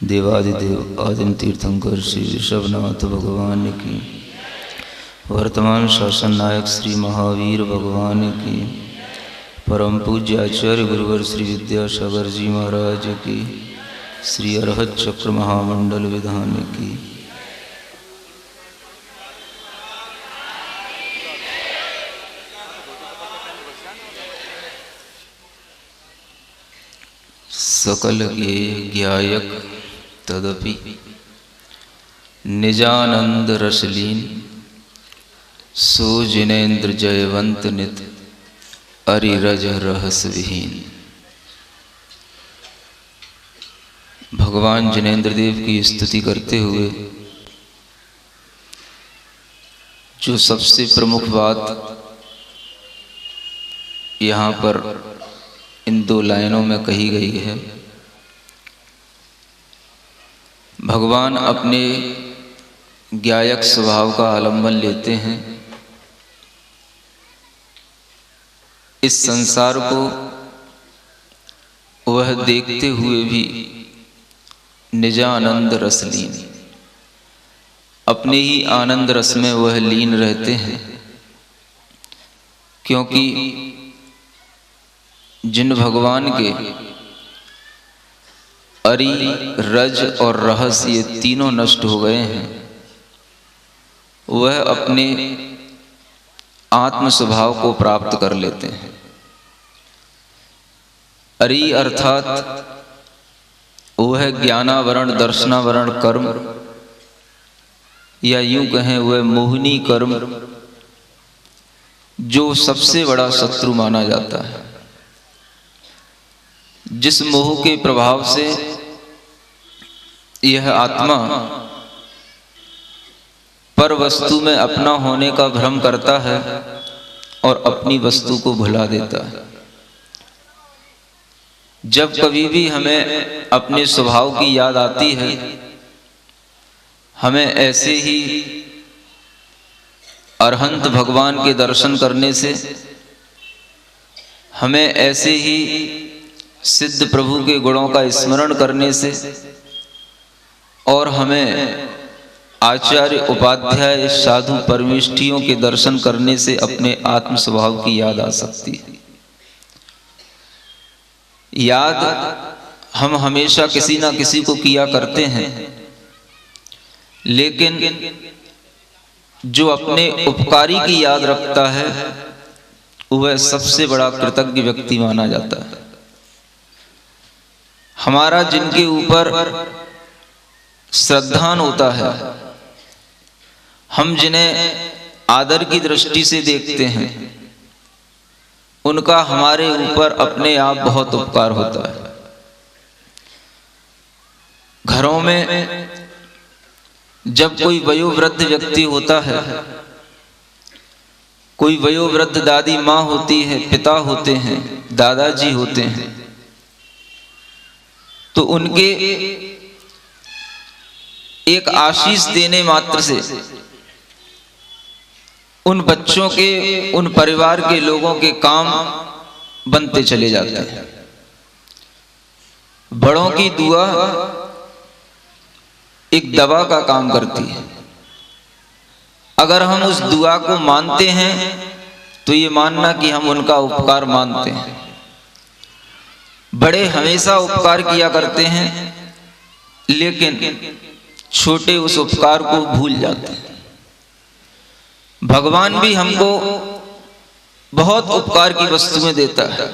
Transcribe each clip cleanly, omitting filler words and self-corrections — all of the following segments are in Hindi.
देवादिदेव आदिम तीर्थंकर श्री ऋषभनाथ भगवान की, वर्तमान शासन नायक श्री महावीर भगवान की, परम पूज्य आचार्य गुरुवर श्री विद्यासागर जी महाराज की, श्री अरहत चक्र महामंडल विधान की। सकल के ज्ञायक तदपि निजानंद रसलीन, सो जिनेन्द्र जयवंत नित अरिरज रहस विहीन। भगवान जिनेन्द्र देव की स्तुति करते हुए जो सबसे प्रमुख बात यहाँ पर इन दो लाइनों में कही गई है, भगवान अपने ज्ञायक स्वभाव का आलंबन लेते हैं। इस संसार को वह देखते हुए भी निजानंद रसलीन, अपने ही आनंद रस में वह लीन रहते हैं। क्योंकि जिन भगवान के अरि रज और रहस ये तीनों नष्ट हो गए हैं, वह अपने आत्म स्वभाव को प्राप्त कर लेते हैं। अरि अर्थात वह ज्ञानावरण दर्शनावरण कर्म, या यूं कहें वह मोहिनी कर्म, जो सबसे बड़ा शत्रु माना जाता है। जिस मोह के प्रभाव से यह आत्मा पर वस्तु में अपना होने का भ्रम करता है और अपनी वस्तु को भुला देता है। जब कभी भी हमें अपने स्वभाव की याद आती है, हमें ऐसे ही अरहंत भगवान के दर्शन करने से, हमें ऐसे ही सिद्ध प्रभु के गुणों का स्मरण करने से, और हमें आचार्य उपाध्याय साधु परमेष्ठियों के दर्शन करने से अपने आत्म स्वभाव की याद आ सकती है। याद हम हमेशा किसी ना किसी को किया करते हैं, लेकिन जो अपने उपकारी की याद रखता है वह सबसे बड़ा कृतज्ञ व्यक्ति माना जाता है। हमारा जिनके ऊपर श्रद्धान होता है, हम जिन्हें आदर की दृष्टि से देखते हैं, उनका हमारे ऊपर अपने आप बहुत उपकार होता है। घरों में जब कोई वयोवृद्ध व्यक्ति होता है, कोई वयोवृद्ध दादी माँ होती है, पिता होते हैं, दादाजी होते हैं, तो उनके एक आशीष देने मात्र से उन बच्चों के, उन परिवार के लोगों के काम बनते चले जाते हैं। बड़ों की दुआ एक दवा का काम करती है। अगर हम उस दुआ को मानते हैं तो ये मानना कि हम उनका उपकार मानते हैं। बड़े हमेशा उपकार किया करते हैं, लेकिन छोटे उस उपकार को भूल जाते हैं। भगवान भी हमको बहुत उपकार की वस्तुएं देता है।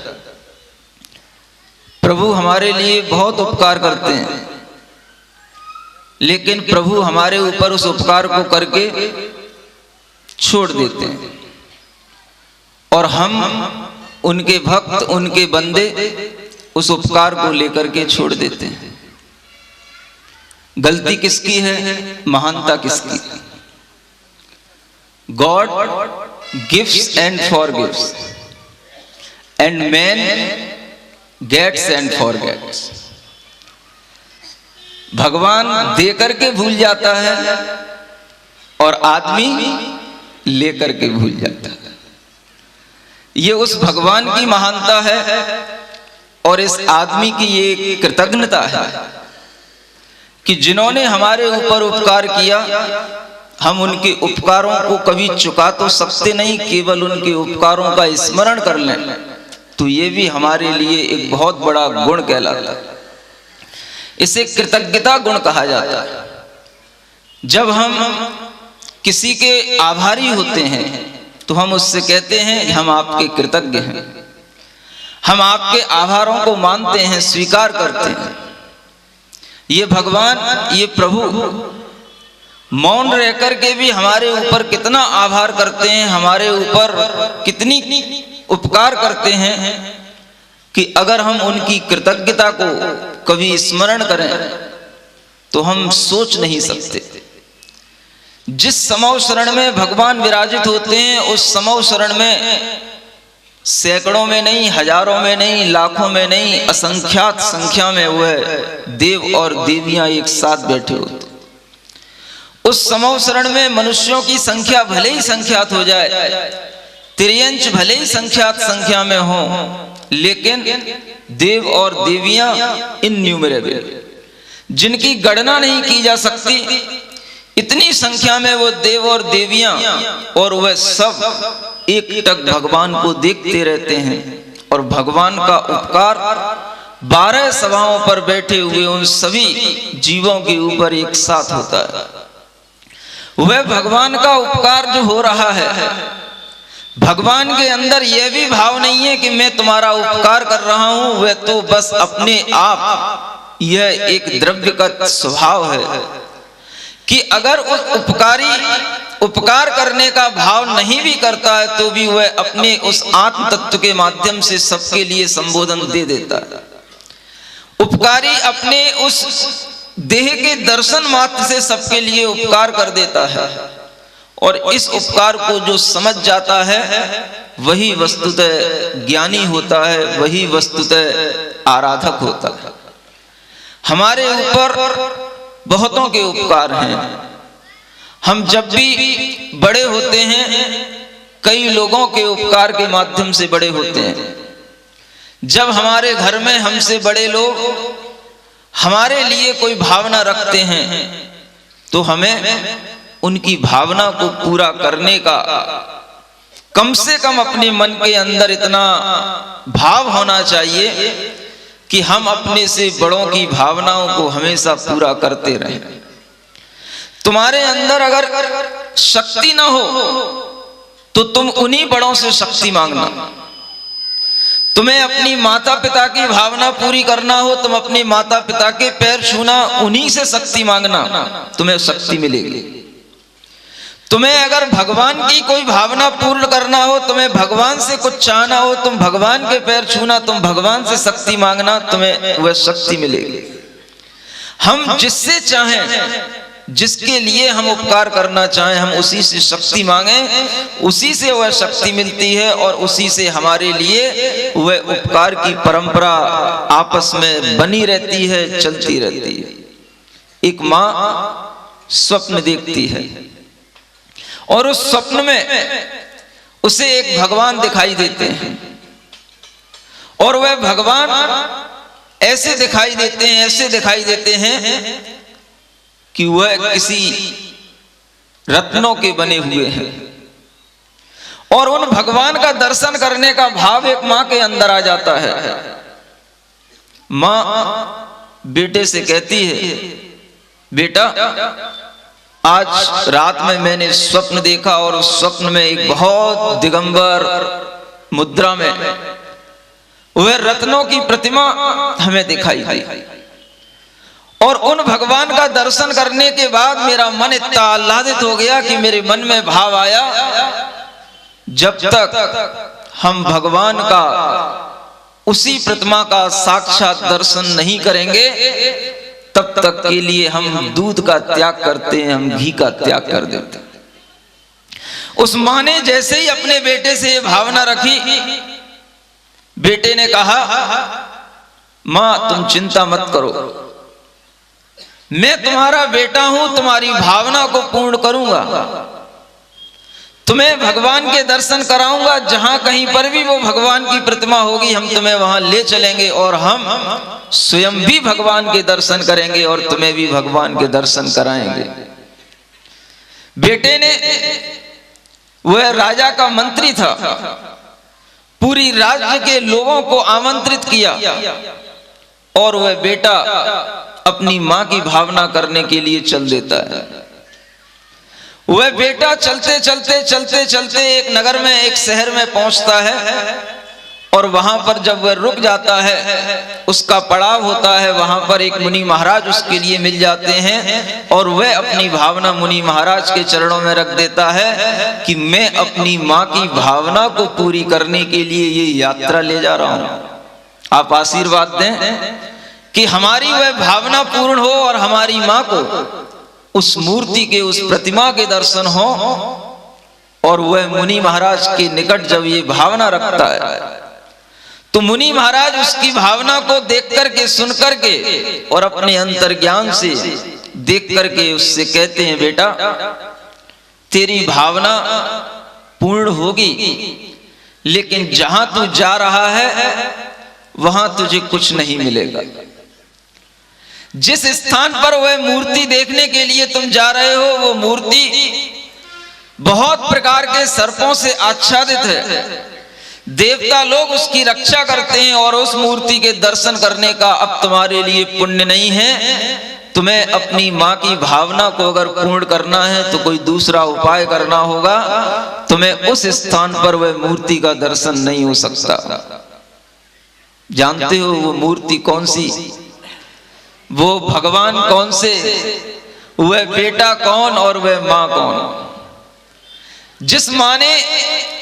प्रभु हमारे लिए बहुत उपकार करते हैं, लेकिन प्रभु हमारे ऊपर उस उपकार को करके छोड़ देते हैं, और हम उनके भक्त, उनके बंदे उस उपकार को लेकर के छोड़ देते हैं। गलती किसकी है, महानता किसकी? God gives and forgives, and man gets and forgets. भगवान देकर के भूल जाता है और आदमी लेकर के भूल जाता है। ये उस भगवान की महानता है और इस आदमी की ये कृतज्ञता है कि जिन्होंने हमारे ऊपर उपकार किया, हम उनके उपकारों को कभी चुका तो सकते नहीं, केवल उनके उपकारों का स्मरण कर लें तो ये भी हमारे लिए एक बहुत बड़ा गुण कहलाता है। इसे कृतज्ञता गुण कहा जाता है। जब हम किसी के आभारी होते हैं तो हम उससे कहते हैं कि हम आपके कृतज्ञ हैं, हम आपके आभारों को मानते हैं, स्वीकार करते हैं। ये भगवान, ये प्रभु मौन रह करके भी हमारे ऊपर कितना आभार करते हैं, हमारे ऊपर कितनी उपकार करते हैं कि अगर हम उनकी कृतज्ञता को कभी स्मरण करें तो हम सोच नहीं सकते। जिस समौ शरण में भगवान विराजित होते हैं, उस समौ शरण में सैकड़ों में नहीं, हजारों में नहीं, लाखों में नहीं, असंख्यात संख्या में वह देव और देवियां एक साथ बैठे होते। उस समौ शरण में मनुष्यों की संख्या भले ही संख्यात हो जाए, त्रियंच भले ही संख्यात संख्या में हो, लेकिन देव और देवियां इन्यूमरेबल, जिनकी गणना नहीं की जा सकती, इतनी संख्या में वो देव और देवियां, और वह सब एक टक भगवान को देखते रहते हैं। और भगवान का उपकार 12 सभाओं पर बैठे हुए उन सभी जीवों के ऊपर एक साथ होता है। वह भगवान का उपकार जो हो रहा है, भगवान के अंदर यह भी भाव नहीं है कि मैं तुम्हारा उपकार कर रहा हूं, वह तो बस अपने आप, यह एक द्रव्य का स्वभाव है कि अगर उस उपकारी उपकार करने का भाव नहीं भी करता है तो भी वह अपने उस आत्म तत्व के माध्यम से सबके लिए संबोधन दे देता है। उपकारी अपने उस देह के दर्शन मात्र से सबके लिए उपकार कर देता है, और इस उपकार को जो समझ जाता है वही वस्तुतः ज्ञानी होता है, वही वस्तुतः आराधक होता है। हमारे ऊपर बहुतों के उपकार हैं। हम जब भी बड़े होते हैं, कई लोगों के उपकार के माध्यम से बड़े होते हैं। जब हमारे घर में हमसे बड़े लोग हमारे लिए कोई भावना रखते हैं तो हमें उनकी भावना को पूरा करने का कम से कम अपने मन के अंदर इतना भाव होना चाहिए कि हम अपने से बड़ों की भावनाओं को हमेशा पूरा करते रहें। तुम्हारे अंदर अगर शक्ति ना हो तो तुम उन्हीं बड़ों से शक्ति मांगना। तुम्हें अपनी माता पिता की भावना पूरी करना हो, तुम अपने माता पिता के पैर छूना, उन्हीं से शक्ति मांगना, तुम्हें शक्ति मिलेगी। तुम्हें अगर भगवान की कोई भावना पूर्ण करना हो, तुम्हें भगवान से कुछ चाहना हो, तुम भगवान के पैर छूना, तुम भगवान से शक्ति मांगना, तुम्हें वह शक्ति मिलेगी। हम जिससे चाहें, जिसके लिए हम उपकार करना चाहें, हम उसी से शक्ति मांगें, उसी से वह शक्ति मिलती है, और उसी से हमारे लिए वह उपकार की परंपरा आपस में बनी रहती है, चलती रहती है। एक माँ स्वप्न देखती है और उस स्वप्न में उसे एक भगवान दिखाई देते हैं, और वह भगवान ऐसे दिखाई देते हैं, ऐसे दिखाई देते हैं कि वह किसी रत्नों के बने हुए हैं। और उन भगवान का दर्शन करने का भाव एक मां के अंदर आ जाता है। मां बेटे से कहती है, बेटा आज रात में मैंने स्वप्न देखा, और उस स्वप्न में एक बहुत दिगंबर मुद्रा में वह रत्नों की प्रतिमा हमें दिखाई दी, और उन भगवान का दर्शन करने के बाद मेरा मन इतना आह्लादित हो गया कि मेरे मन में भाव आया, जब तक हम भगवान का उसी प्रतिमा का साक्षात दर्शन नहीं करेंगे तब तक के लिए हम दूध का त्याग करते हैं, हम घी का त्याग कर देते हैं। उस मां ने जैसे ही अपने बेटे से ये भावना रखी, बेटे ने कहा, मां तुम चिंता मत करो, मैं तुम्हारा बेटा हूं, तुम्हारी भावना को पूर्ण करूंगा। तुम्हें भगवान के दर्शन कराऊंगा, जहां कहीं पर भी वो भगवान की प्रतिमा होगी हम तुम्हें वहां ले चलेंगे और हम स्वयं भी भगवान के दर्शन करेंगे और तुम्हें भी भगवान के दर्शन कराएंगे। बेटे ने, वह राजा का मंत्री था, पूरी राज्य के लोगों को आमंत्रित किया और वह बेटा अपनी मां की भावना करने के लिए चल देता है। वह बेटा चलते चलते चलते चलते एक नगर में, एक शहर में पहुंचता है और वहां पर जब वह रुक जाता है, उसका पड़ाव होता है, वहां पर एक मुनि महाराज उसके लिए मिल जाते हैं और वह अपनी भावना मुनि महाराज के चरणों में रख देता है कि मैं अपनी मां की भावना को पूरी करने के लिए ये यात्रा ले जा रहा हूं। आप आशीर्वाद दें कि हमारी वह भावना पूर्ण हो और हमारी मां को उस मूर्ति के, उस प्रतिमा के दर्शन हो। और वह मुनि महाराज के निकट जब ये भावना रखता है तो मुनि महाराज उसकी भावना को देख करके, सुन करके और अपने अंतर्ज्ञान से देख करके उससे कहते हैं, बेटा तेरी भावना पूर्ण होगी, लेकिन जहां तू जा रहा है वहां तुझे कुछ नहीं मिलेगा। जिस स्थान पर वह मूर्ति देखने के लिए तुम जा रहे हो, वो मूर्ति बहुत प्रकार के सर्पों से आच्छादित है। देवता लोग उसकी रक्षा करते हैं और उस मूर्ति के दर्शन करने का अब तुम्हारे लिए पुण्य नहीं है। तुम्हें अपनी मां की भावना को अगर पूर्ण करना है तो कोई दूसरा उपाय करना होगा। तुम्हें उस स्थान पर वह मूर्ति का दर्शन नहीं हो सकता। जानते हो वो मूर्ति कौन सी, वो भगवान कौन से, वह बेटा कौन और वह मां कौन? जिस मां ने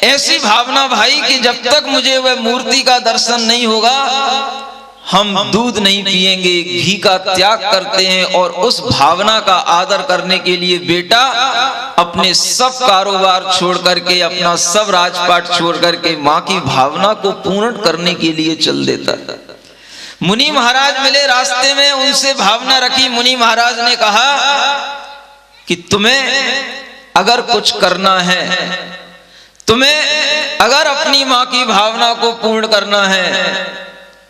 ऐसी भावना भाई कि जब तक मुझे वह मूर्ति का दर्शन नहीं होगा हम दूध नहीं पिएंगे, घी का त्याग करते हैं और उस भावना का आदर करने के लिए बेटा अपने सब कारोबार छोड़ करके, अपना सब राजपाट छोड़ करके मां की भावना को पूर्ण करने के लिए चल देता है। मुनि महाराज मिले रास्ते में, उनसे भावना रखी। मुनि महाराज ने कहा कि तुम्हें अगर कुछ करना है, तुम्हें अगर अपनी मां की भावना को पूर्ण करना है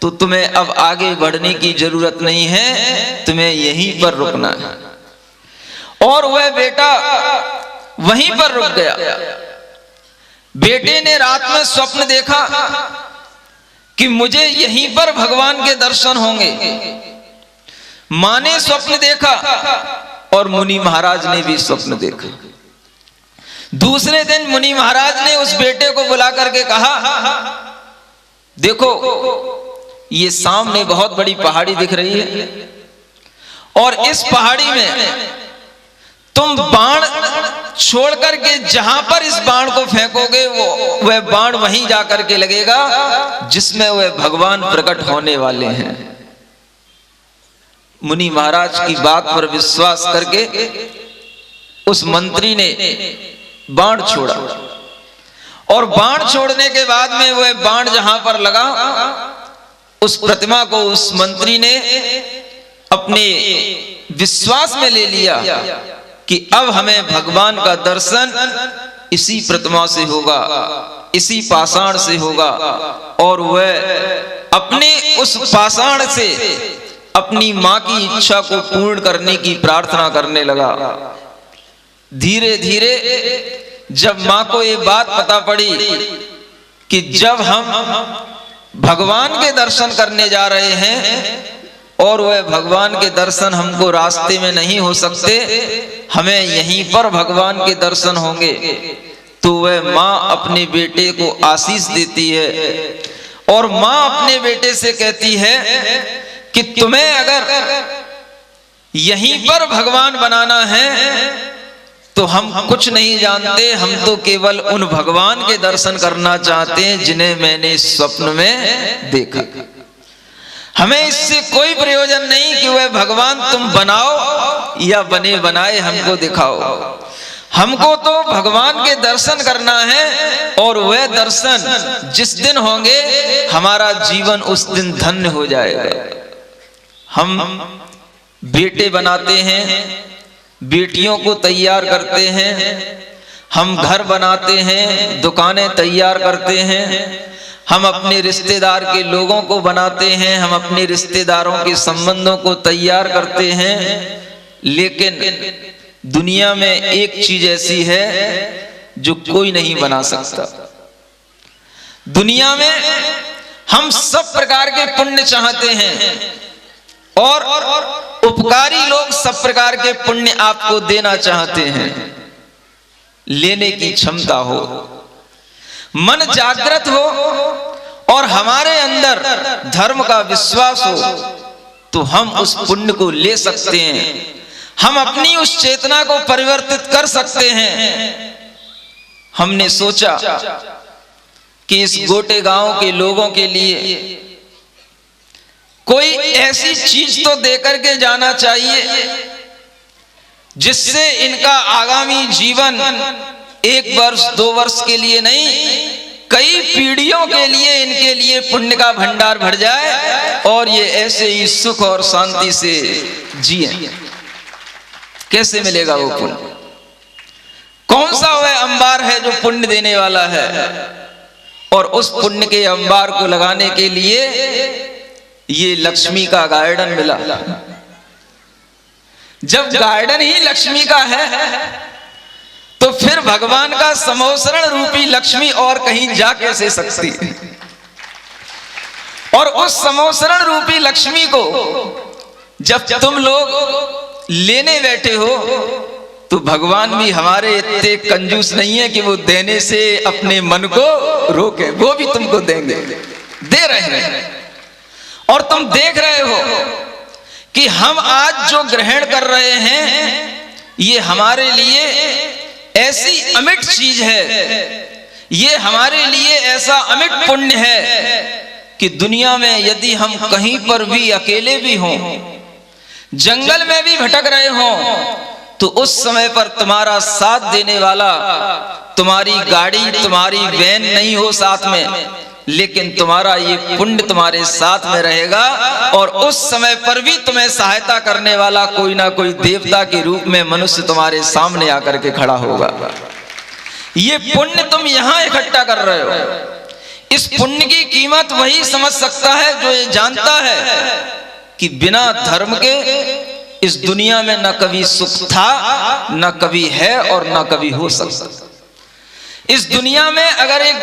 तो तुम्हें अब आगे बढ़ने की जरूरत नहीं है, तुम्हें यहीं पर रुकना है। और वह बेटा वहीं पर रुक गया। बेटे ने रात में स्वप्न देखा कि मुझे यहीं पर भगवान के दर्शन होंगे। मां ने स्वप्न देखा और मुनि महाराज ने भी स्वप्न देखा। दूसरे दिन मुनि महाराज ने उस बेटे को बुला करके कहा, देखो ये सामने बहुत बड़ी पहाड़ी दिख रही है और इस पहाड़ी में तुम बाण छोड़ करके जहां पर इस बाण को फेंकोगे वह बाण वहीं जाकर के लगेगा जिसमें वह भगवान प्रकट होने वाले हैं। मुनि महाराज की बात पर विश्वास करके उस मंत्री ने बाण छोड़ा और बाण छोड़ने के बाद में वह बाण जहां पर लगा उस प्रतिमा को उस मंत्री ने अपने विश्वास में ले लिया कि अब हमें भगवान का दर्शन इसी प्रतिमा से होगा, इसी पाषाण से होगा। और वह अपने उस पाषाण से अपनी मां की इच्छा को पूर्ण करने की प्रार्थना करने लगा। धीरे धीरे जब मां को ये बात पता पड़ी कि जब हम भगवान के दर्शन करने जा रहे हैं और वह भगवान के दर्शन हमको रास्ते में नहीं हो सकते, हमें यहीं पर भगवान के दर्शन होंगे, तो वह मां अपने बेटे को आशीष देती है और मां अपने बेटे से कहती है कि तुम्हें अगर यहीं पर भगवान बनाना है तो हम कुछ नहीं जानते, हम तो केवल उन भगवान के दर्शन करना चाहते हैं जिन्हें मैंने स्वप्न में देखा। हमें इससे कोई प्रयोजन नहीं कि वह भगवान तुम बनाओ या बने बनाए हमको दिखाओ। हमको तो भगवान के दर्शन करना है और वह दर्शन जिस दिन होंगे हमारा जीवन उस दिन धन्य हो जाएगा। हम बेटे बनाते हैं, बेटियों को तैयार करते हैं, हम घर बनाते हैं, दुकानें तैयार करते हैं, हम अपने रिश्तेदार के लोगों को बनाते हैं, हम अपने रिश्तेदारों के संबंधों को तैयार करते हैं। लेकिन दुनिया में एक चीज ऐसी है जो कोई नहीं बना सकता। दुनिया में हम सब प्रकार के पुण्य चाहते हैं और उपकारी लोग सब प्रकार के पुण्य आपको देना चाहते हैं। लेने की क्षमता हो, मन जागृत हो और हमारे अंदर धर्म का विश्वास हो तो हम उस पुण्य को ले सकते हैं, हम अपनी उस चेतना को परिवर्तित कर सकते हैं। हमने सोचा कि इस गोटे गांव के लोगों के लिए कोई ऐसी चीज तो देकर के जाना चाहिए जिससे इनका आगामी जीवन 1 वर्ष 2 वर्ष के लिए नहीं, कई पीढ़ियों के लिए इनके लिए पुण्य का भंडार भर जाए और ये ऐसे ही सुख और शांति से जिए। कैसे मिलेगा वो पुण्य? कौन सा वह अंबार है जो पुण्य देने वाला है? और उस पुण्य के अंबार को लगाने के लिए ये लक्ष्मी का गार्डन मिला। जब गार्डन ही लक्ष्मी का है तो फिर भगवान का समोसरण रूपी लक्ष्मी और कहीं जा कैसे सकती है? और उस समोसरण रूपी लक्ष्मी को जब तुम लोग लेने बैठे हो तो भगवान भी हमारे इतने कंजूस नहीं है कि वो देने से अपने मन को रोके, वो भी तुमको देंगे, दे रहे हैं। और तुम देख रहे हो कि हम आज जो ग्रहण कर रहे हैं ये हमारे लिए ऐसी अमिट चीज है, ये हमारे लिए ऐसा अमिट पुण्य है कि दुनिया में यदि हम कहीं पर भी अकेले भी हों, जंगल में भी भटक रहे हों, तो उस समय पर तुम्हारा साथ देने वाला तुम्हारी गाड़ी, तुम्हारी वैन नहीं हो साथ में, लेकिन तुम्हारा ये पुण्य तुम्हारे साथ में रहेगा और उस समय पर भी तुम्हें सहायता करने वाला कोई ना कोई देवता के रूप में मनुष्य तुम्हारे सामने आकर के खड़ा होगा। ये पुण्य तुम यहां इकट्ठा कर रहे हो। इस पुण्य की कीमत वही समझ सकता है जो ये जानता है कि बिना धर्म के इस दुनिया में न कभी सुख था, न कभी है और न कभी हो सकता। इस दुनिया में अगर एक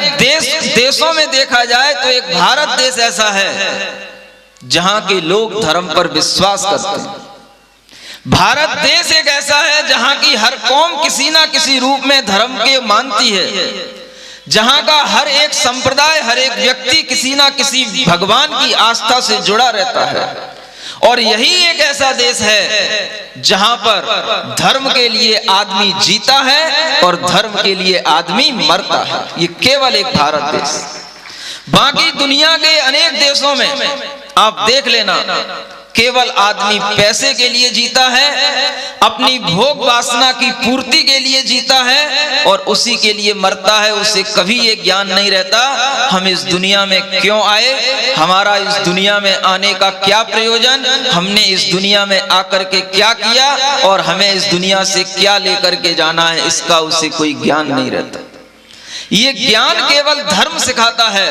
देशों में देखा जाए तो एक भारत देश ऐसा है जहां के लोग धर्म पर विश्वास करते हैं। भारत देश एक ऐसा है जहां की हर कौम किसी ना किसी रूप में धर्म के मानती है, जहां का हर एक संप्रदाय, हर एक व्यक्ति किसी ना किसी भगवान की आस्था से जुड़ा रहता है। और यही एक ऐसा देश है जहां पर धर्म के लिए आदमी जीता है और धर्म के लिए आदमी मरता है। ये केवल एक भारत देश। बाकी दुनिया के अनेक देशों में आप देख लेना, केवल आदमी पैसे के लिए जीता है, अपनी भोग वासना की पूर्ति के लिए जीता है और उसी के लिए मरता है। उसे कभी ये ज्ञान नहीं रहता हम इस दुनिया में क्यों आए, हमारा इस दुनिया में आने का क्या प्रयोजन, हमने इस दुनिया में आकर के क्या किया और हमें इस दुनिया से क्या लेकर के जाना है, इसका उसे कोई ज्ञान नहीं रहता। ये ज्ञान केवल धर्म सिखाता है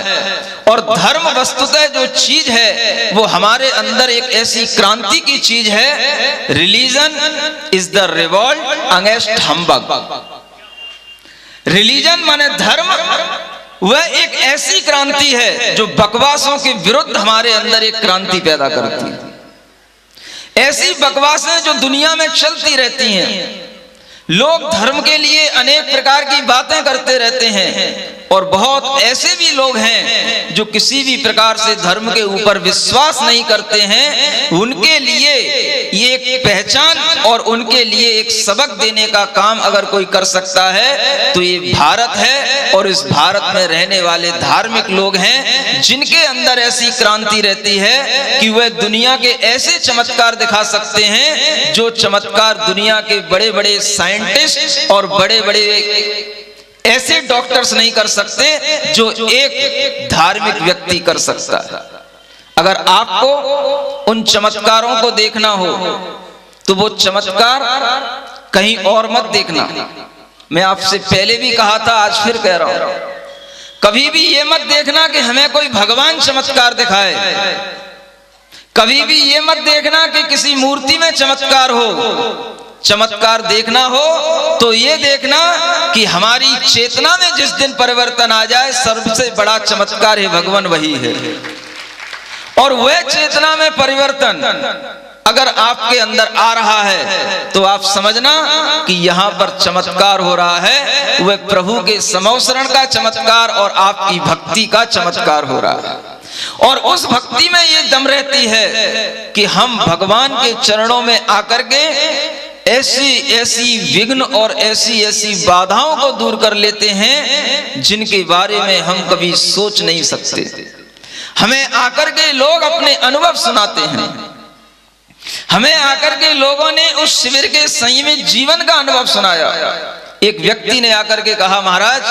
और धर्म वस्तुतः जो चीज है वो हमारे अंदर एक ऐसी क्रांति की चीज है। Religion is the revolt against humbug. Religion माने धर्म, वह एक ऐसी क्रांति है जो बकवासों के विरुद्ध हमारे अंदर एक क्रांति पैदा करती है। ऐसी बकवासें जो दुनिया में चलती रहती हैं, लोग धर्म के लिए अनेक प्रकार की बातें करते रहते हैं और बहुत ऐसे भी लोग हैं जो किसी भी प्रकार से धर्म के ऊपर विश्वास नहीं करते हैं। उनके लिए ये एक पहचान और उनके लिए एक सबक देने का काम अगर कोई कर सकता है तो ये भारत है। और इस भारत में रहने वाले धार्मिक लोग हैं जिनके अंदर ऐसी क्रांति रहती है कि वह दुनिया के ऐसे चमत्कार दिखा सकते हैं जो चमत्कार दुनिया के बड़े बड़े साइंटिस्ट और बड़े बड़े ऐसे डॉक्टर्स नहीं कर सकते जो एक धार्मिक व्यक्ति कर सकता है। अगर आपको उन चमत्कारों को देखना हो तो वो चमत्कार कहीं और मत देखना, मैं आपसे पहले भी कहा था, आज फिर कह रहा हूं, कभी भी ये मत देखना कि हमें कोई भगवान चमत्कार दिखाए, कभी भी ये मत देखना कि किसी मूर्ति में चमत्कार हो। चमत्कार देखना हो तो ये देखना कि हमारी चेतना में जिस दिन परिवर्तन आ जाए, सबसे बड़ा चमत्कार है भगवान वही है। और वह चेतना में परिवर्तन अगर आपके अंदर आ रहा है तो आप समझना कि यहाँ पर चमत्कार हो रहा है, वह प्रभु के समवसरण का चमत्कार और आपकी भक्ति का चमत्कार हो रहा है। और उस भक्ति में ये दम रहती है कि हम भगवान के चरणों में आकर के ऐसी ऐसी विघ्न और ऐसी ऐसी बाधाओं को दूर कर लेते हैं जिनके बारे में हम कभी सोच नहीं सकते। हमें आकर के लोग अपने अनुभव सुनाते हैं, हमें आकर के लोगों ने उस शिविर के संयमित जीवन का अनुभव सुनाया। एक व्यक्ति ने आकर के कहा, महाराज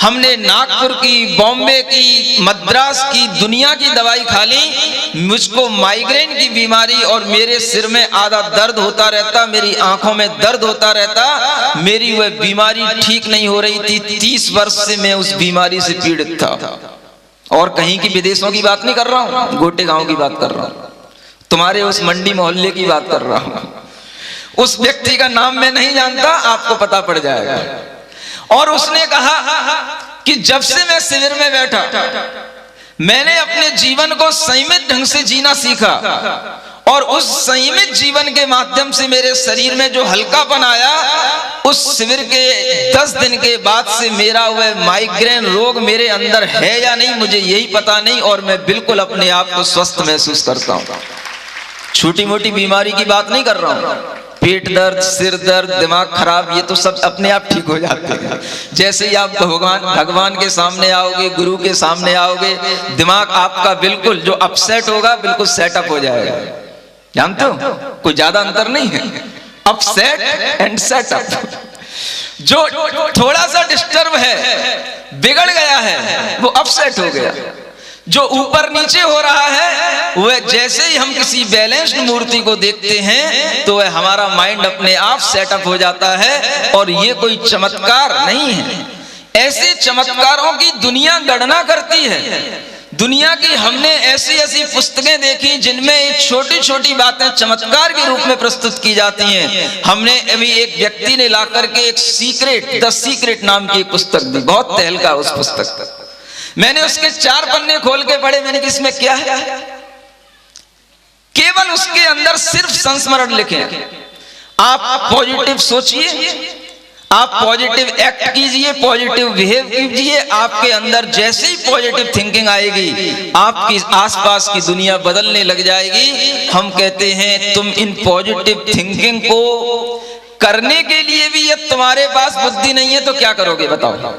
हमने नागपुर की, बॉम्बे की, मद्रास की, दुनिया की दवाई खा ली, मुझको माइग्रेन की बीमारी और मेरे सिर में आधा दर्द होता रहता, मेरी आंखों में दर्द होता रहता, मेरी वह बीमारी ठीक नहीं हो रही थी। 30 वर्ष से मैं उस बीमारी से पीड़ित था। और कहीं की विदेशों की बात नहीं कर रहा हूं, गोटे गांव की बात कर रहा हूं, तुम्हारे उस मंडी मोहल्ले की बात कर रहा हूं। उस व्यक्ति का नाम मैं नहीं जानता, आपको पता पड़ जाएगा। और उसने कहा कि जब से मैं शिविर में बैठा, मैंने अपने जीवन को संयमित ढंग से जीना सीखा, और उस संयमित जीवन के माध्यम से मेरे शरीर में जो हल्कापन आया, उस शिविर के 10 दिन के बाद से मेरा वह माइग्रेन रोग मेरे अंदर है या नहीं मुझे यही पता नहीं, और मैं बिल्कुल अपने आप को स्वस्थ महसूस करता हूँ। छोटी मोटी बीमारी की बात नहीं कर रहा हूँ, पेट दर्द, सिर दर्द, दिमाग खराब, ये तो सब अपने आप ठीक हो जाते हैं। जैसे ही आप भगवान के सामने आओगे, गुरु के सामने आओगे, दिमाग आपका बिल्कुल जो अपसेट होगा बिल्कुल सेटअप हो जाएगा। जानते हो, कोई ज्यादा अंतर नहीं है, अपसेट एंड सेटअप। जो थोड़ा सा डिस्टर्ब है, बिगड़ गया है, वो अपसेट हो गया। जो ऊपर नीचे हो रहा है, वह जैसे ही हम किसी बैलेंस्ड मूर्ति को देखते हैं तो वह हमारा माइंड अपने आप सेटअप हो जाता है। और ये कोई चमत्कार नहीं है, ऐसे चमत्कारों की दुनिया गणना करती है। दुनिया की हमने ऐसी ऐसी पुस्तकें देखी जिनमें छोटी छोटी बातें चमत्कार के रूप में प्रस्तुत की जाती हैं। हमने अभी एक व्यक्ति ने ला करके एक सीक्रेट, द सीक्रेट नाम की एक पुस्तक दी, बहुत तहलका उस पुस्तक का। मैंने उसके 4 पन्ने खोल के पढ़े, मैंने कि इसमें क्या है? केवल उसके अंदर सिर्फ संस्मरण लिखे। आप पॉजिटिव सोचिए, आप पॉजिटिव एक्ट कीजिए, पॉजिटिव बिहेव कीजिए, आपके अंदर जैसे ही पॉजिटिव थिंकिंग आएगी, आपकी आसपास की दुनिया बदलने लग जाएगी। हम कहते हैं तुम इन पॉजिटिव थिंकिंग को करने के लिए भी यदि तुम्हारे पास बुद्धि नहीं है तो क्या करोगे बताओ?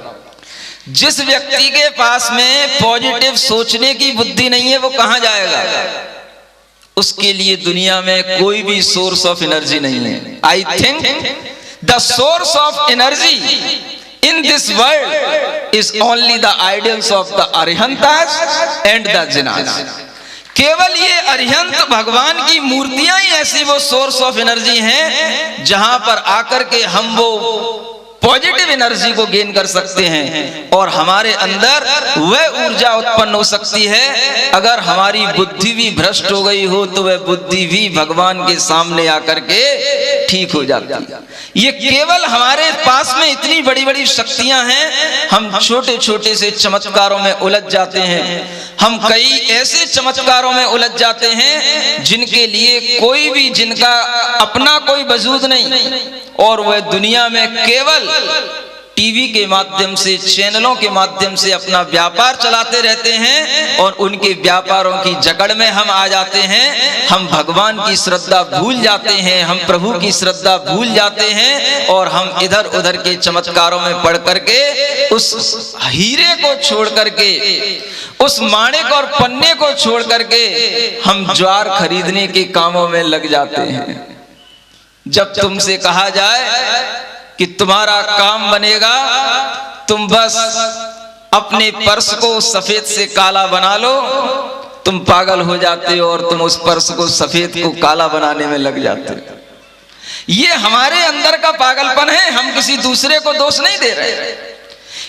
जिस व्यक्ति के पास में पॉजिटिव सोचने की बुद्धि नहीं है वो कहां जाएगा? उसके लिए दुनिया में कोई भी सोर्स ऑफ एनर्जी नहीं है। I think the source of energy in this world is only the ideals of the Arihantas and the Jinas. केवल ये अरिहंत भगवान की मूर्तियां ही ऐसी वो सोर्स ऑफ एनर्जी हैं जहां पर आकर के हम वो पॉजिटिव एनर्जी को गेन कर सकते हैं और हमारे अंदर वह ऊर्जा उत्पन्न हो सकती है। अगर हमारी बुद्धि भी भ्रष्ट हो गई हो तो वह बुद्धि भी भगवान के सामने आकर के ठीक हो जाती है। ये केवल हमारे पास में इतनी बड़ी बड़ी शक्तियां हैं, हम छोटे छोटे से चमत्कारों में उलझ जाते हैं। हम कई ऐसे चमत्कारों में उलझ जाते हैं जिनके लिए कोई भी, जिनका अपना कोई वजूद नहीं, और वह दुनिया में केवल टीवी के माध्यम से, चैनलों के माध्यम से अपना व्यापार चलाते रहते हैं और उनके व्यापारों की जकड़ में हम आ जाते हैं। हम भगवान की श्रद्धा भूल जाते हैं, हम प्रभु की श्रद्धा भूल जाते हैं और हम इधर उधर के चमत्कारों में पड़ करके उस हीरे को छोड़ करके, उस माणिक और पन्ने को छोड़ करके हम ज्वार खरीदने के कामों में लग जाते हैं। जब तुमसे कहा जाए कि तुम्हारा काम बनेगा, तुम बस अपने पर्स को सफेद से काला बना लो, तुम पागल हो जाते हो और तुम उस पर्स को सफेद को काला बनाने में लग जाते हो। ये हमारे अंदर का पागलपन है, हम किसी दूसरे को दोष नहीं दे रहे।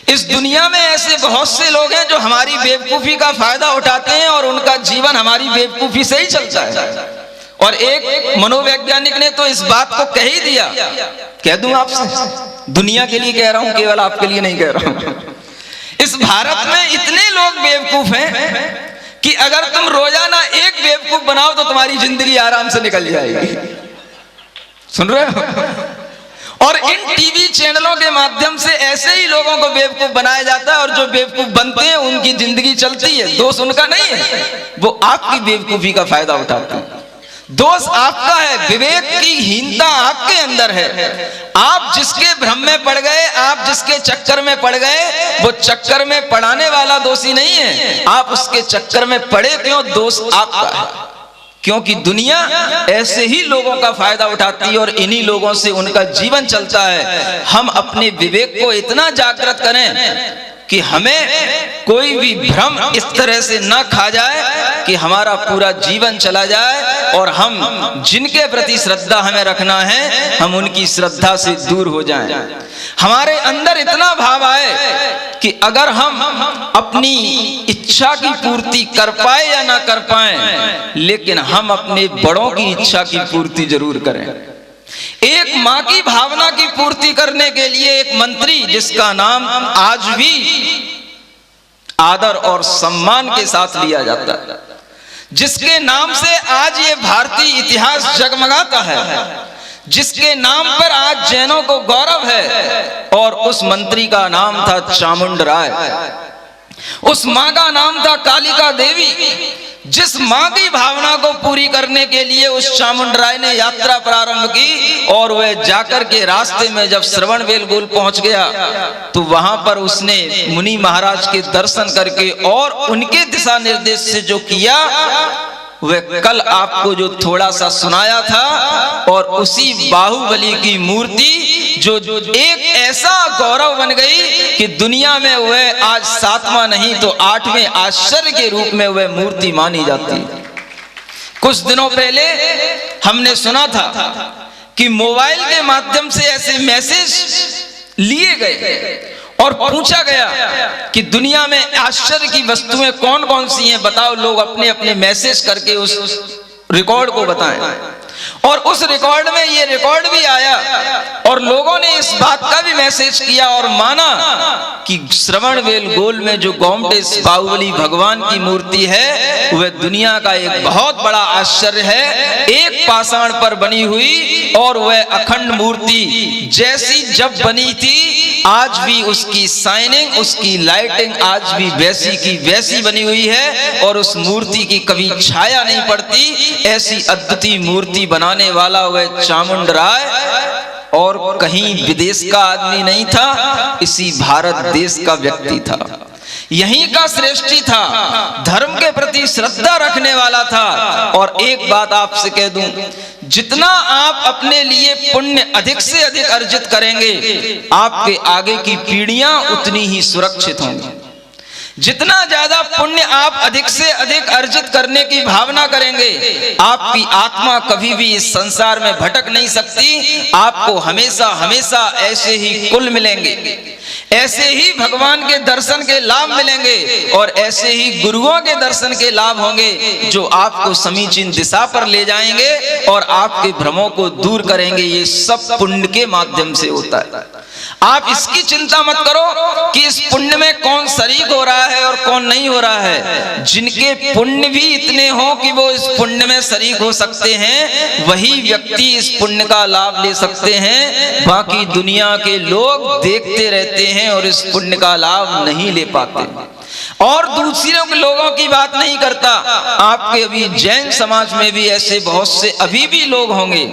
इस दुनिया में ऐसे बहुत से लोग हैं जो हमारी बेवकूफी का फायदा उठाते हैं और उनका जीवन हमारी बेवकूफी से ही चलता है। और एक मनोवैज्ञानिक ने तो इस बात को कह ही दिया, कह दूं आपसे, दुनिया के लिए कह रहा हूं, केवल आपके लिए नहीं कह रहा हूं। इस भारत में इतने लोग बेवकूफ हैं कि अगर तुम रोजाना एक बेवकूफ बनाओ तो तुम्हारी जिंदगी आराम से निकल जाएगी। सुन रहे हो? और इन टीवी चैनलों के माध्यम से ऐसे ही लोगों को बेवकूफ बनाया जाता है, और जो बेवकूफ बनते हैं उनकी जिंदगी चलती है। दोष उनका नहीं है, वो आपकी बेवकूफी का फायदा उठाते हैं। दोष आपका है, विवेक की हीनता आपके अंदर है। आप जिसके भ्रम में पड़ गए, आप जिसके चक्कर में पड़ गए, वो चक्कर में पड़ाने वाला दोषी नहीं है। आप उसके चक्कर में पड़े क्यों, दोष आपका है। क्योंकि दुनिया ऐसे ही लोगों का फायदा उठाती है और इन्हीं लोगों से उनका जीवन चलता है। हम अपने विवेक को इतना जागृत करें कि हमें कोई भी भ्रम इस तरह से ना खा जाए कि हमारा पूरा जीवन चला जाए, और हम जिनके प्रति श्रद्धा हमें रखना है, हम उनकी श्रद्धा से दूर हो जाएं। हमारे अंदर इतना भाव आए कि अगर हम अपनी इच्छा की पूर्ति कर पाए या ना कर पाए, लेकिन हम अपने बड़ों की इच्छा की पूर्ति जरूर करें। एक मां की भावना की पूर्ति करने के लिए एक मंत्री, जिसका नाम आज भी आदर और सम्मान के साथ लिया जाता है, जिसके नाम से आज ये भारतीय इतिहास जगमगाता है, जिसके नाम पर आज जैनों को गौरव है, और उस मंत्री का नाम था चामुंड राय। उस मां का नाम था कालिका देवी। जिस मां की भावना को पूरी करने के लिए उस चामुंड राय ने यात्रा प्रारंभ की, और वह जाकर के रास्ते में जब श्रवणबेलगोल पहुंच गया तो वहां पर उसने मुनि महाराज के दर्शन करके और उनके दिशा निर्देश से जो किया, वह कल आपको जो थोड़ा सा सुनाया था, और उसी बाहुबली की मूर्ति जो एक ऐसा गौरव बन गई कि दुनिया में वह आज 7वां नहीं तो 8वें आश्चर्य के रूप में वह मूर्ति मानी जाती है। कुछ दिनों पहले हमने सुना था कि मोबाइल के माध्यम से ऐसे मैसेज लिए गए और पूछा गया कि दुनिया में आश्चर्य की वस्तुएं कौन कौन सी हैं, बताओ। लोग अपने अपने मैसेज करके उस रिकॉर्ड को बताएं, और उस रिकॉर्ड में ये रिकॉर्ड भी आया, और लोगों ने इस बात का भी मैसेज किया और माना कि श्रवणबेलगोल में जो गोमटेश बाहुबली भगवान की मूर्ति है, वह दुनिया का एक बहुत बड़ा आश्चर्य है। एक पाषाण पर बनी हुई, और वह अखंड मूर्ति जैसी जब बनी थी, आज भी उसकी शाइनिंग, उसकी लाइटिंग आज भी वैसी की वैसी बनी हुई है, और उस मूर्ति की कभी छाया नहीं पड़ती। ऐसी अद्वितीय मूर्ति बनाने वाला वह चामुंड राय और कहीं विदेश का आदमी नहीं था, इसी भारत देश का व्यक्ति था, यहीं का श्रेष्ठी था, धर्म के प्रति श्रद्धा रखने वाला था। और एक बात आपसे कह दूं, जितना आप अपने लिए पुण्य अधिक से अधिक अर्जित करेंगे, आपके आगे की पीढ़ियां उतनी ही सुरक्षित होंगी। जितना ज्यादा पुण्य आप अधिक से अधिक अर्जित करने की भावना करेंगे, आपकी आत्मा कभी भी इस संसार में भटक नहीं सकती। आपको हमेशा हमेशा ऐसे ही कुल मिलेंगे, ऐसे ही भगवान के दर्शन के लाभ मिलेंगे, और ऐसे ही गुरुओं के दर्शन के लाभ होंगे, जो आपको समीचीन दिशा पर ले जाएंगे और आपके भ्रमों को दूर करेंगे। ये सब पुण्य के माध्यम से होता है। आप इसकी चिंता मत करो कि इस पुण्य में कौन शरीक हो रहा है और कौन नहीं हो रहा है। जिनके पुण्य भी इतने हो कि वो इस पुण्य में शरीक हो सकते हैं, वही व्यक्ति इस पुण्य का लाभ ले सकते हैं। बाकी दुनिया के लोग देखते रहते हैं और इस पुण्य का लाभ नहीं ले पाते। और दूसरों के लोगों की बात नहीं करता, आपके अभी जैन समाज में भी ऐसे बहुत से अभी भी लोग होंगे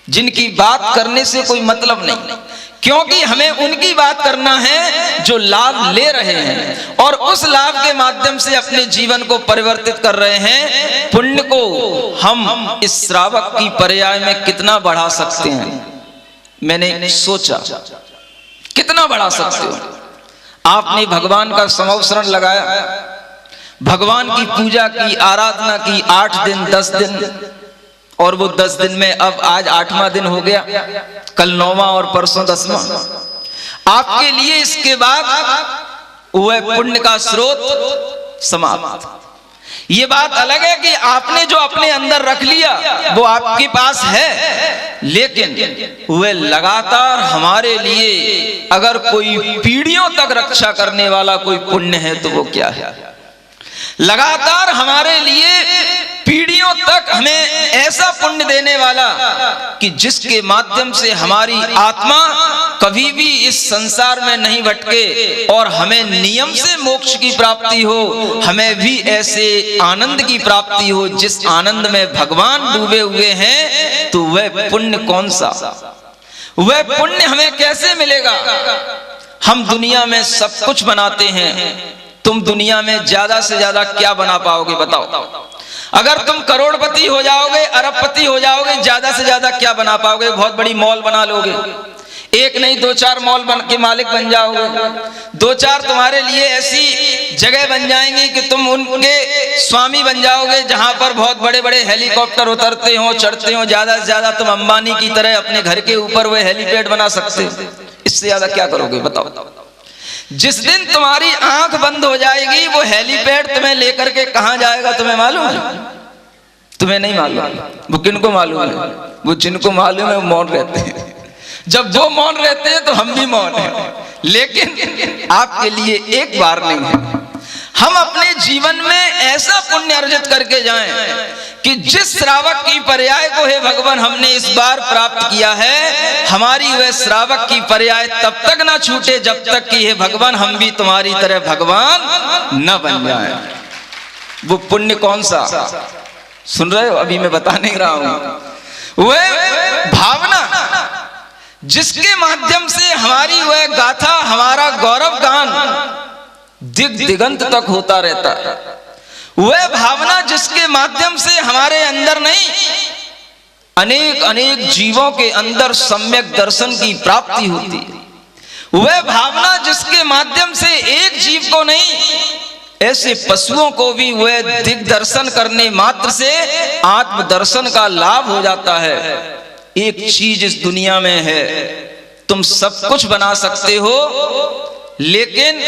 जिनकी बात करने से कोई मतलब नहीं, क्योंकि हमें उनकी बात करना है जो लाभ ले रहे हैं और उस लाभ के माध्यम से अपने जीवन को परिवर्तित कर रहे हैं। पुण्य को हम इस श्रावक की पर्याय में कितना बढ़ा सकते हैं, मैंने सोचा कितना बढ़ा सकते हो। आपने भगवान का समवसरण लगाया, भगवान की पूजा की, आराधना की 8 दिन 10 दिन, और वो 10 दिन में, अब आज 8वां दिन हो गया, कल 9वां और परसों 10वां। आपके लिए इसके बाद वह पुण्य का स्रोत समाप्त। ये बात अलग है कि आपने जो अपने अंदर रख लिया वो आपके पास है, लेकिन वह लगातार हमारे लिए अगर कोई पीढ़ियों तक रक्षा करने वाला कोई पुण्य है तो वो क्या है? लगातार हमारे लिए पीढ़ियों तक हमें ऐसा पुण्य देने वाला कि जिसके माध्यम से हमारी आत्मा कभी भी इस संसार में नहीं भटके और हमें नियम से मोक्ष की प्राप्ति हो, हमें भी ऐसे आनंद की प्राप्ति हो जिस आनंद में भगवान डूबे हुए हैं। तो वह पुण्य कौन सा, वह पुण्य हमें कैसे मिलेगा? हम दुनिया में सब कुछ बनाते हैं, तुम दुनिया में ज्यादा से ज्यादा क्या बना पाओगे बताओ? अगर तुम करोड़पति हो जाओगे, अरबपति हो जाओगे, ज्यादा से ज्यादा क्या बना पाओगे? बहुत बड़ी मॉल बना लोगे, एक नहीं 2-4 मॉल बन के मालिक बन जाओगे। 2-4 तुम्हारे लिए ऐसी जगह बन जाएंगी कि तुम उनके स्वामी बन जाओगे, जहां पर बहुत बड़े बड़े हेलीकॉप्टर उतरते हो, चढ़ते हो। ज्यादा से ज्यादा तुम अंबानी की तरह अपने घर के ऊपर वह हेलीपैड बना सकते हो। इससे ज्यादा क्या करोगे बताओ? जिस दिन तुम्हारी आंख बंद हो जाएगी वो हेलीपैड तुम्हें लेकर के कहां जाएगा तुम्हें मालूम है? तुम्हें नहीं मालूम, वो किनको मालूम है? वो जिनको मालूम है वो मौन रहते हैं। जब वो मौन रहते हैं तो हम भी मौन हैं। लेकिन आपके लिए एक बार नहीं है, हम अपने जीवन में ऐसा पुण्य अर्जित करके जाएं कि जिस श्रावक की पर्याय को हे भगवान हमने इस बार प्राप्त किया है, हमारी वह श्रावक की पर्याय तब तक ना छूटे जब तक कि हे भगवान हम भी तुम्हारी तरह भगवान न बन जाएं। वो पुण्य कौन सा सुन रहे हो? अभी मैं बता नहीं रहा हूं। वह भावना जिसके माध्यम से हमारी वह गाथा, हमारा गौरव गान दिग दिगंत तक होता रहता है। वह भावना जिसके माध्यम से हमारे अंदर नहीं, अनेक अनेक जीवों के अंदर सम्यक दर्शन की प्राप्ति होती है। वह भावना जिसके माध्यम से एक जीव को नहीं, ऐसे पशुओं को भी वह दिग दर्शन करने मात्र से आत्म दर्शन का लाभ हो जाता है। एक चीज इस दुनिया में है, तुम सब कुछ बना सकते हो, लेकिन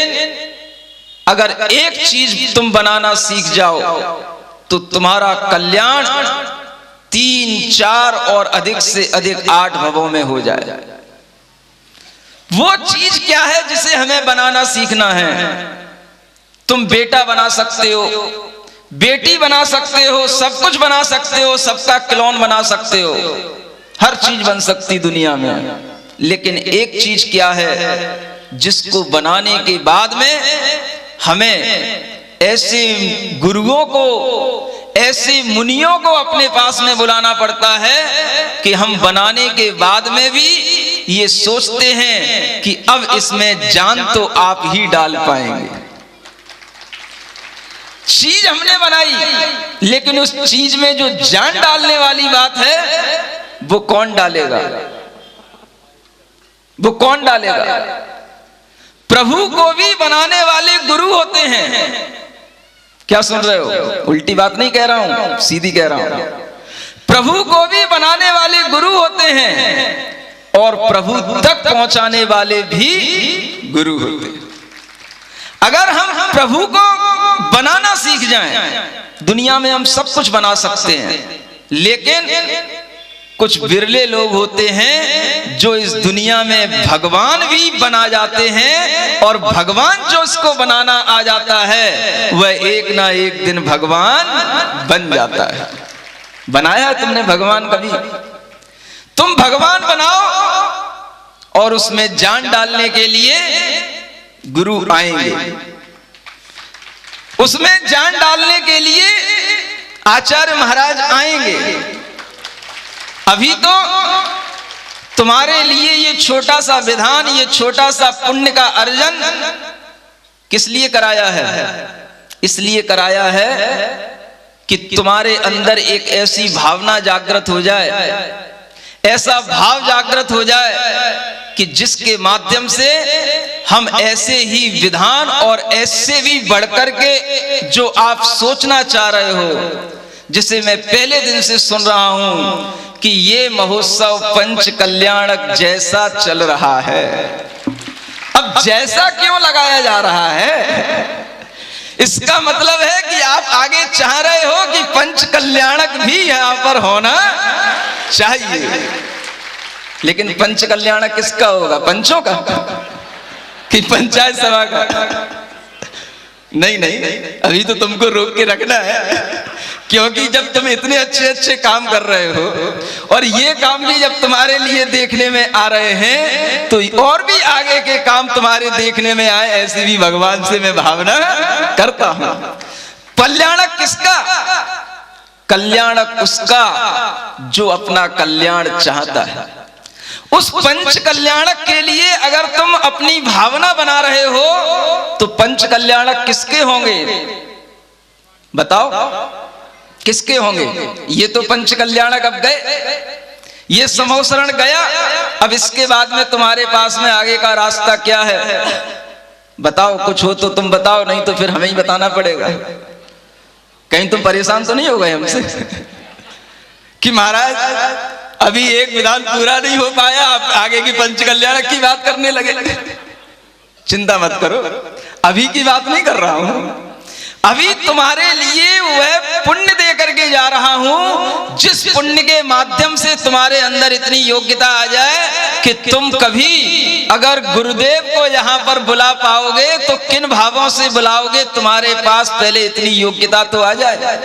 अगर एक चीज तुम बनाना सीख जाओ तो तुम्हारा कल्याण 3, 4 और अधिक से अधिक 8 भवों में हो जाए। वो चीज क्या है जिसे हमें बनाना सीखना है? तुम बेटा बना सकते हो, बेटी बना सकते हो, सब कुछ बना सकते हो, सबका क्लोन बना सकते हो, हर चीज बन सकती दुनिया में। लेकिन एक चीज क्या है जिसको बनाने के बाद में हमें ऐसे गुरुओं को, ऐसे मुनियों को अपने पास में बुलाना पड़ता है कि हम बनाने के बाद में भी ये सोचते हैं कि अब इसमें जान तो आप ही डाल पाएंगे। चीज हमने बनाई, लेकिन उस चीज में जो जान डालने वाली बात है वो कौन डालेगा? वो कौन डालेगा? प्रभु को भी बनाने वाले गुरु होते हैं। क्या सुन रहे हो? उल्टी बात नहीं कह रहा हूं, सीधी कह रहा हूं। प्रभु को भी बनाने वाले गुरु होते हैं और प्रभु तक पहुंचाने वाले भी गुरु होते हैं। अगर हम प्रभु को बनाना सीख जाएं, दुनिया में हम सब कुछ बना सकते हैं, लेकिन कुछ बिरले लोग होते हैं जो इस दुनिया में भगवान भी बना जाते हैं, और भगवान जो इसको बनाना आ जाता है वह एक ना एक दिन भगवान बन जाता है। बनाया है तुमने भगवान कभी? तुम भगवान बनाओ और उसमें जान डालने के लिए गुरु आएंगे, उसमें जान डालने के लिए आचार्य महाराज आएंगे। अभी तो तुम्हारे लिए ये छोटा सा विधान, ये छोटा सा पुण्य का अर्जन किस लिए कराया है? इसलिए कराया है कि तुम्हारे अंदर एक ऐसी भावना जागृत हो जाए, ऐसा भाव जागृत हो जाए कि जिसके माध्यम से हम ऐसे ही विधान और ऐसे भी बढ़कर के जो आप सोचना चाह रहे हो, जिसे मैं पहले दिन से सुन रहा हूं कि ये महोत्सव पंच कल्याणक जैसा चल रहा है। अब जैसा क्यों लगाया जा रहा है? इसका मतलब है कि आप आगे चाह रहे हो कि पंच कल्याणक भी यहां पर होना चाहिए। लेकिन पंच कल्याणक किसका होगा? पंचों का कि पंचायत सभा का? नहीं नहीं, अभी तो तुमको रोक के रखना है, क्योंकि जब तुम इतने अच्छे अच्छे काम कर रहे हो और ये काम भी जब तुम्हारे लिए देखने में आ रहे हैं तो और भी आगे के काम तुम्हारे देखने में आए, ऐसी भी भगवान से मैं भावना करता हूं। कल्याणक किसका? कल्याणक उसका जो अपना कल्याण चाहता है। उस पंच कल्याणक के लिए अगर तुम अपनी भावना बना रहे हो तो पंच कल्याणक किसके होंगे? बताओ किसके होंगे? ये तो पंच कल्याणक अब गए, ये समोसरण गया, अब इसके बाद में तुम्हारे पास में आगे का रास्ता क्या है? बताओ, कुछ हो तो तुम बताओ, नहीं तो फिर हमें ही बताना पड़ेगा। कहीं तुम परेशान तो नहीं हो गए हमसे कि महाराज अभी एक विधान पूरा नहीं हो पाया, आप आगे की पंच कल्याणक की बात करने लगे। चिंता मत करो, अभी की बात नहीं कर रहा हूं, अभी तुम्हारे लिए वह पुण्य दे करके जा रहा हूं जिस पुण्य के माध्यम से तुम्हारे अंदर इतनी योग्यता आ जाए कि तुम कभी अगर गुरुदेव को यहां पर बुला पाओगे तो किन भावों से बुलाओगे? तुम्हारे पास पहले इतनी योग्यता तो आ जाए।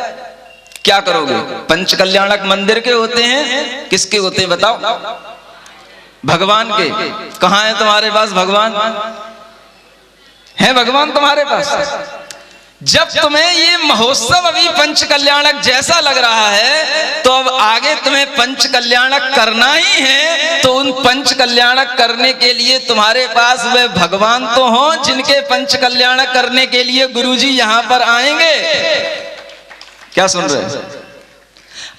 क्या करोगे? पंच कल्याणक मंदिर के होते हैं, किसके होते हैं बताओ? भगवान के। कहां है तुम्हारे पास भगवान? है भगवान तुम्हारे पास? जब तुम्हें ये महोत्सव अभी पंच कल्याणक जैसा लग रहा है तो अब आगे तुम्हें पंच कल्याणक करना ही है, तो उन पंच कल्याणक करने के लिए तुम्हारे पास वे भगवान तो हो जिनके पंच कल्याणक करने के लिए गुरुजी यहां पर आएंगे। क्या सुन रहे हैं?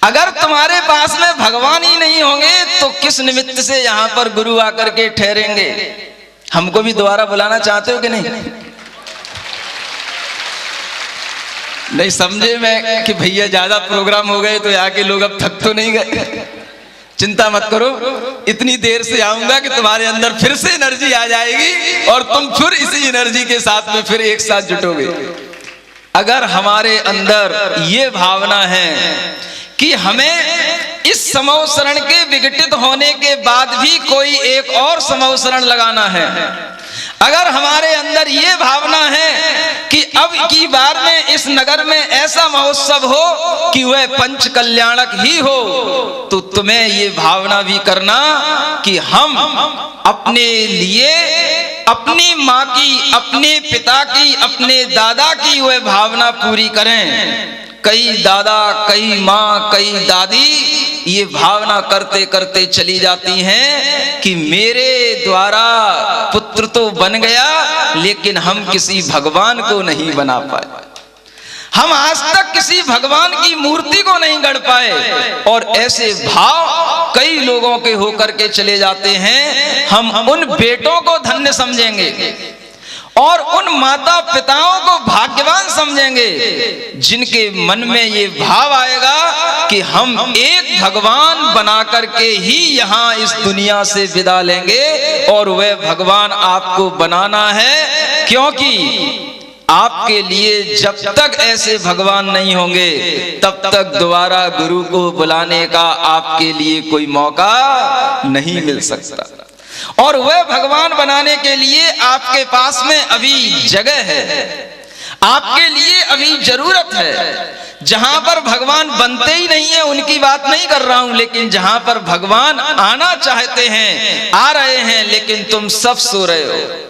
अगर तुम्हारे पास में भगवान ही नहीं होंगे तो किस निमित्त से यहां पर गुरु आकर के ठहरेंगे? हमको भी दोबारा बुलाना चाहते हो कि नहीं? नहीं समझे मैं कि भैया ज्यादा प्रोग्राम हो गए तो यहाँ के लोग अब थक तो नहीं गए। चिंता मत करो, इतनी देर से आऊंगा कि तुम्हारे अंदर फिर से एनर्जी आ जाएगी और तुम फिर इसी एनर्जी के साथ में फिर एक साथ जुटोगे। अगर हमारे अंदर ये भावना है कि हमें इस समवसरण के विघटित होने के बाद भी कोई एक और समवसरण लगाना है, अगर हमारे अंदर ये भावना है कि अब की बार में इस नगर में ऐसा महोत्सव हो कि वह पंच कल्याणक ही हो, तो तुम्हें ये भावना भी करना कि हम अपने लिए, अपनी माँ की, अपने पिता की, अपने दादा की वह भावना पूरी करें। कई दादा, कई माँ, कई दादी ये भावना करते करते चली जाती हैं कि मेरे द्वारा पुत्र तो बन गया लेकिन हम किसी भगवान को नहीं बना पाए, हम आज तक किसी भगवान की मूर्ति को नहीं गढ़ पाए। और ऐसे भाव कई लोगों के होकर के चले जाते हैं। हम उन बेटों को धन्य समझेंगे और उन माता पिताओं को भाग्यवान समझेंगे जिनके मन में ये भाव आएगा कि हम एक भगवान बना करके ही यहाँ इस दुनिया से विदा लेंगे। और वह भगवान आपको बनाना है, क्योंकि आपके लिए जब तक ऐसे भगवान नहीं होंगे तब तक दोबारा गुरु को बुलाने का आपके लिए कोई मौका नहीं मिल सकता। और वह भगवान बनाने के लिए आपके पास में अभी जगह है, आपके लिए अभी जरूरत है। जहां पर भगवान बनते ही नहीं है उनकी बात नहीं कर रहा हूं, लेकिन जहां पर भगवान आना चाहते हैं, आ रहे हैं, लेकिन तुम सब सो रहे हो।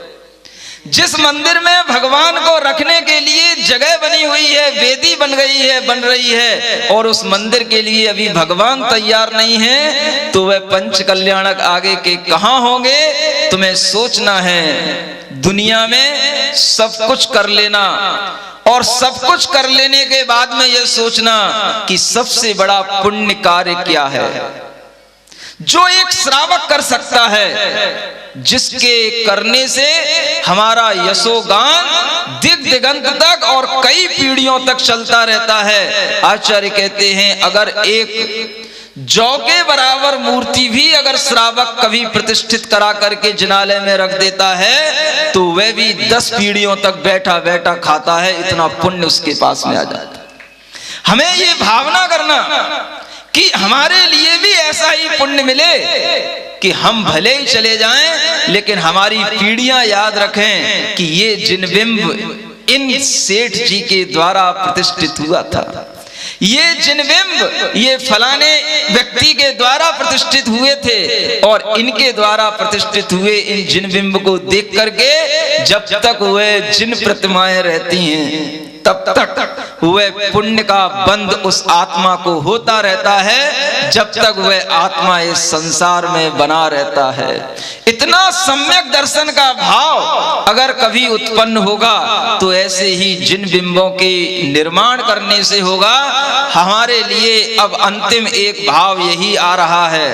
जिस मंदिर में भगवान को रखने के लिए जगह बनी हुई है, वेदी बन गई है, बन रही है, और उस मंदिर के लिए अभी भगवान तैयार नहीं है, तो वह पंच कल्याणक आगे के कहां होंगे? तुम्हें सोचना है। दुनिया में सब कुछ कर लेना और सब कुछ कर लेने के बाद में यह सोचना कि सबसे बड़ा पुण्य कार्य क्या है। जो एक श्रावक कर सकता है, जिसके करने से हमारा यशोगान दिग दिगंत तक और कई पीढ़ियों तक चलता रहता है। आचार्य कहते हैं अगर एक जौ के बराबर मूर्ति भी अगर श्रावक कभी प्रतिष्ठित करा करके जिनालय में रख देता है तो वह भी 10 पीढ़ियों तक बैठा बैठा खाता है, इतना पुण्य उसके पास में आ जाता है। हमें ये भावना करना कि हमारे लिए भी ऐसा ही पुण्य मिले कि हम भले ही चले जाएं लेकिन हमारी पीढ़ियां याद रखें कि ये जिनबिंब इन सेठ जी के द्वारा प्रतिष्ठित हुआ था, ये जिनबिंब ये फलाने व्यक्ति के द्वारा प्रतिष्ठित हुए थे और इनके द्वारा प्रतिष्ठित हुए इन जिनबिंब को देख करके जब तक वह जिन प्रतिमाएं रहती हैं तब तक वह पुण्य का बंध उस आत्मा को होता रहता है, जब तक वह आत्मा इस संसार में बना रहता है। इतना सम्यक दर्शन का भाव अगर कभी उत्पन्न होगा तो ऐसे ही जिन बिंबों के निर्माण करने से होगा। हमारे लिए अब अंतिम एक भाव यही आ रहा है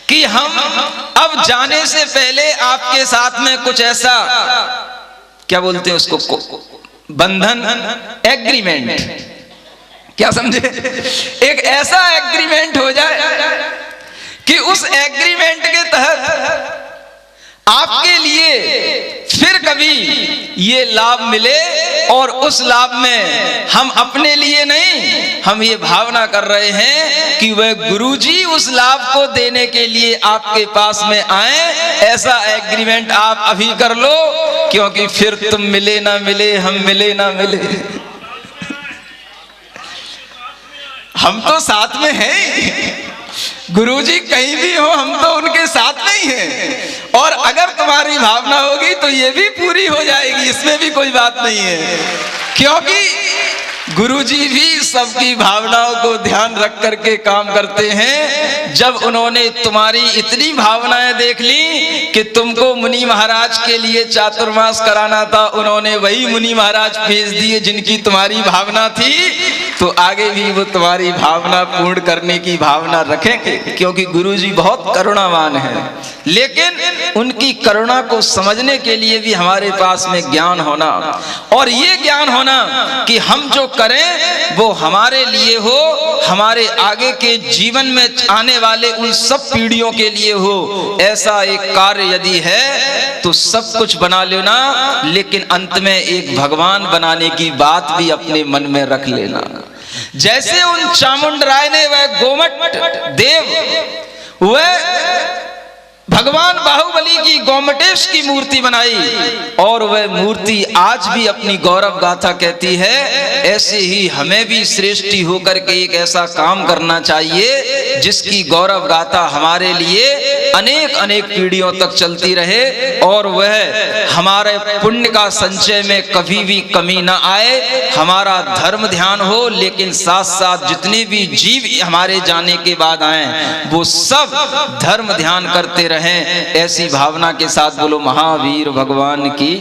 कि हम अब जाने से पहले आपके साथ में कुछ ऐसा, क्या बोलते हैं उसको, बंधन, एग्रीमेंट, क्या समझे, एक ऐसा एग्रीमेंट हो जाए कि उस एग्रीमेंट के तहत आपके लिए फिर कभी ये लाभ मिले और उस लाभ में हम अपने लिए नहीं, हम ये भावना कर रहे हैं कि वह गुरुजी उस लाभ को देने के लिए आपके पास में आए। ऐसा एग्रीमेंट आप अभी कर लो, क्योंकि फिर तुम मिले ना मिले, हम मिले ना मिले, हम तो साथ में हैं। गुरुजी कहीं भी हो हम तो उनके साथ में ही हैं। और अगर तुम्हारी भावना होगी तो ये भी पूरी हो जाएगी, इसमें भी कोई बात नहीं है, क्योंकि गुरुजी भी सबकी भावनाओं को ध्यान रख करके काम करते हैं। जब उन्होंने तुम्हारी इतनी भावनाएं देख ली कि तुमको मुनि महाराज के लिए चातुर्मास कराना था, उन्होंने वही मुनि महाराज भेज दिए जिनकी तुम्हारी भावना थी, तो आगे भी वो तुम्हारी भावना पूर्ण करने की भावना रखेंगे, क्योंकि गुरुजी बहुत करुणावान है। लेकिन उनकी करुणा को समझने के लिए भी हमारे पास में ज्ञान होना, और ये ज्ञान होना कि हम जो करें वो हमारे लिए हो, हमारे आगे के जीवन में आने वाले उन सब पीढ़ियों के लिए हो। ऐसा एक कार्य यदि है तो सब कुछ बना लेना, लेकिन अंत में एक भगवान बनाने की बात भी अपने मन में रख लेना। जैसे उन चामुंडराय ने वह गोमट देव, वह भगवान बाहुबली की गोमटेश की मूर्ति बनाई, और वह मूर्ति आज भी अपनी गौरव गाथा कहती है। ऐसे ही हमें भी श्रेष्ठी होकर के एक ऐसा काम करना चाहिए जिसकी गौरव गाथा हमारे लिए अनेक अनेक पीढ़ियों तक चलती रहे, और वह हमारे पुण्य का संचय में कभी भी कमी ना आए। हमारा धर्म ध्यान हो, लेकिन साथ साथ जितने भी जीव हमारे जाने के बाद आए वो सब धर्म ध्यान करते रहें। ऐसी भावना के साथ बोलो महावीर भगवान की